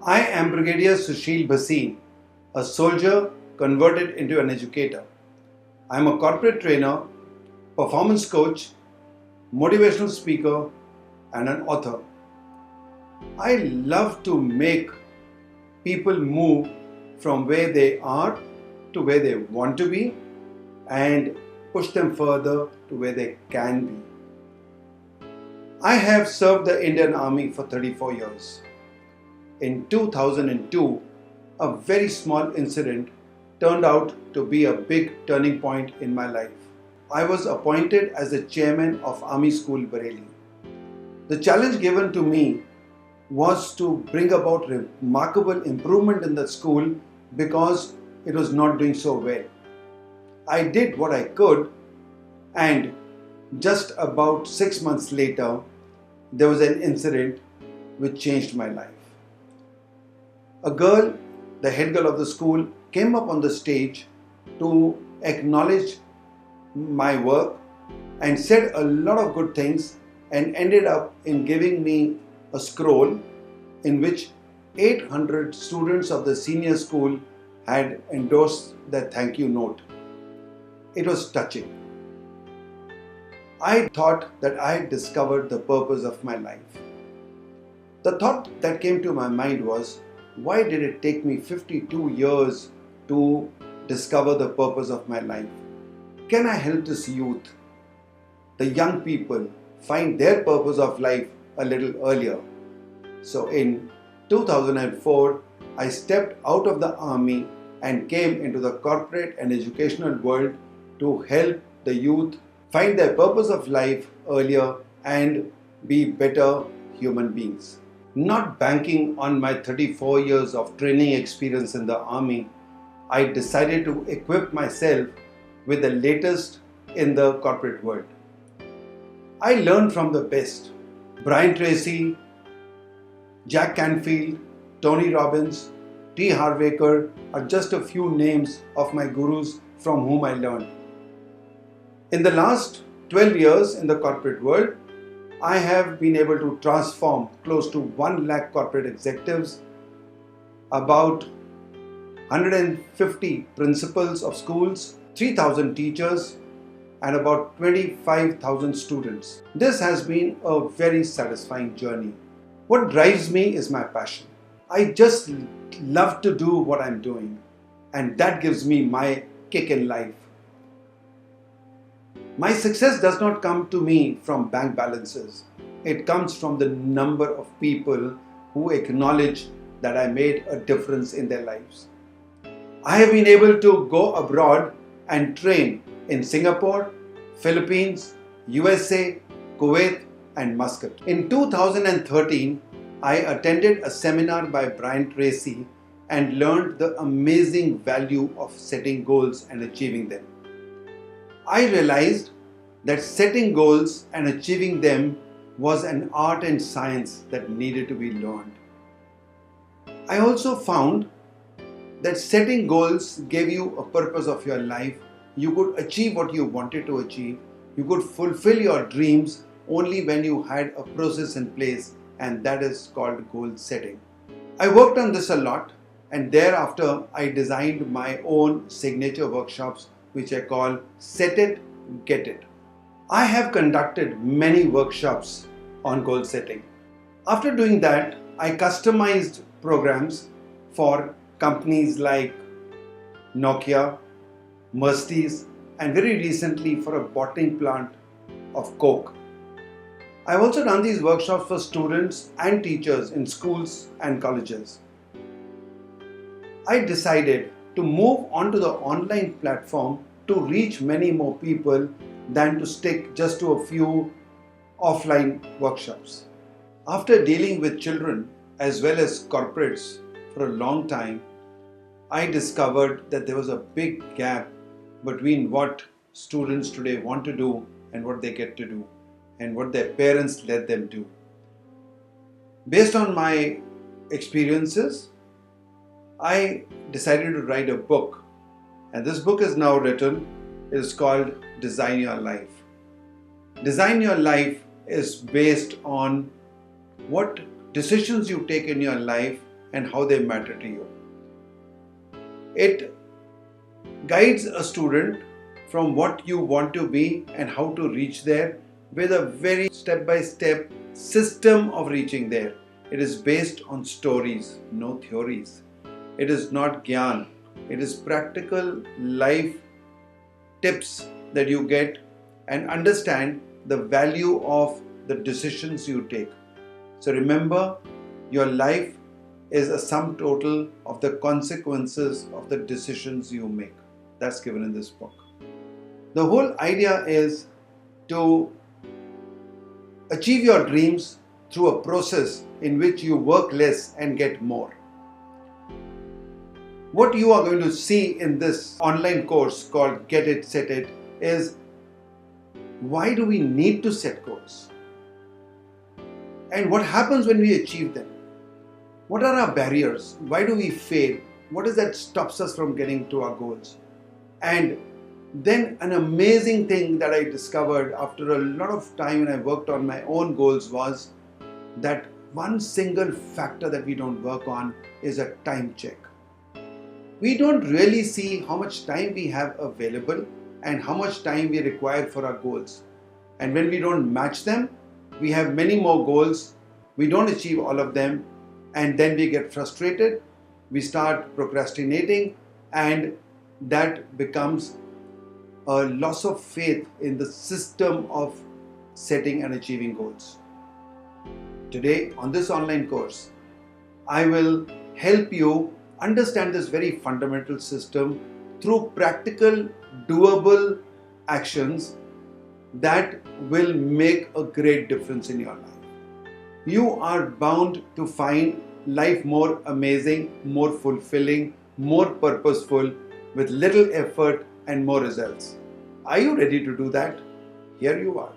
I am Brigadier Sushil Bhasin, a soldier converted into an educator. I am a corporate trainer, performance coach, motivational speaker, and an author. I love to make people move from where they are to where they want to be and push them further to where they can be. I have served the Indian Army for 34 years. In 2002, a very small incident turned out to be a big turning point in my life. I was appointed as the chairman of Army School Bareilly. The challenge given to me was to bring about remarkable improvement in the school because it was not doing so well. I did what I could, and just about 6 months later, there was an incident which changed my life. A girl, the head girl of the school, came up on the stage to acknowledge my work and said a lot of good things and ended up in giving me a scroll in which 800 students of the senior school had endorsed their thank you note. It was touching. I thought that I had discovered the purpose of my life. The thought that came to my mind was, why did it take me 52 years to discover the purpose of my life? Can I help this youth, the young people, find their purpose of life a little earlier? So in 2004, I stepped out of the army and came into the corporate and educational world to help the youth find their purpose of life earlier and be better human beings. Not banking on my 34 years of training experience in the army, I decided to equip myself with the latest in the corporate world. I learned from the best. Brian Tracy, Jack Canfield, Tony Robbins, T. Harv Eker are just a few names of my gurus from whom I learned. In the last 12 years in the corporate world, I have been able to transform close to 1 lakh corporate executives, about 150 principals of schools, 3,000 teachers, and about 25,000 students. This has been a very satisfying journey. What drives me is my passion. I just love to do what I'm doing, and that gives me my kick in life. My success does not come to me from bank balances. It comes from the number of people who acknowledge that I made a difference in their lives. I have been able to go abroad and train in Singapore, Philippines, USA, Kuwait, and Muscat. In 2013, I attended a seminar by Brian Tracy and learned the amazing value of setting goals and achieving them. I realized that setting goals and achieving them was an art and science that needed to be learned. I also found that setting goals gave you a purpose of your life. You could achieve what you wanted to achieve. You could fulfill your dreams only when you had a process in place, and that is called goal setting. I worked on this a lot, and thereafter I designed my own signature workshops which I call Set It, Get It. I have conducted many workshops on goal setting. After doing that, I customized programs for companies like Nokia, Mercedes, and very recently for a bottling plant of Coke. I've also done these workshops for students and teachers in schools and colleges. I decided to move onto the online platform to reach many more people than to stick just to a few offline workshops. After dealing with children as well as corporates for a long time, I discovered that there was a big gap between what students today want to do and what they get to do and what their parents let them do. Based on my experiences, I decided to write a book, and this book is now written. It is called Design Your Life. Design Your Life is based on what decisions you take in your life and how they matter to you. It guides a student from what you want to be and how to reach there with a very step-by-step system of reaching there. It is based on stories, no theories. It is not gyan. It is practical life tips that you get and understand the value of the decisions you take. So remember, your life is a sum total of the consequences of the decisions you make. That's given in this book. The whole idea is to achieve your dreams through a process in which you work less and get more. What you are going to see in this online course called Get It, Set It is why do we need to set goals? And what happens when we achieve them? What are our barriers? Why do we fail? What is that stops us from getting to our goals? And then an amazing thing that I discovered after a lot of time when I worked on my own goals was that one single factor that we don't work on is a time check. We don't really see how much time we have available and how much time we require for our goals. And when we don't match them, we have many more goals, we don't achieve all of them, and then we get frustrated, we start procrastinating, and that becomes a loss of faith in the system of setting and achieving goals. Today, on this online course, I will help you understand this very fundamental system through practical, doable actions that will make a great difference in your life. You are bound to find life more amazing, more fulfilling, more purposeful, with little effort and more results. Are you ready to do that? Here you are.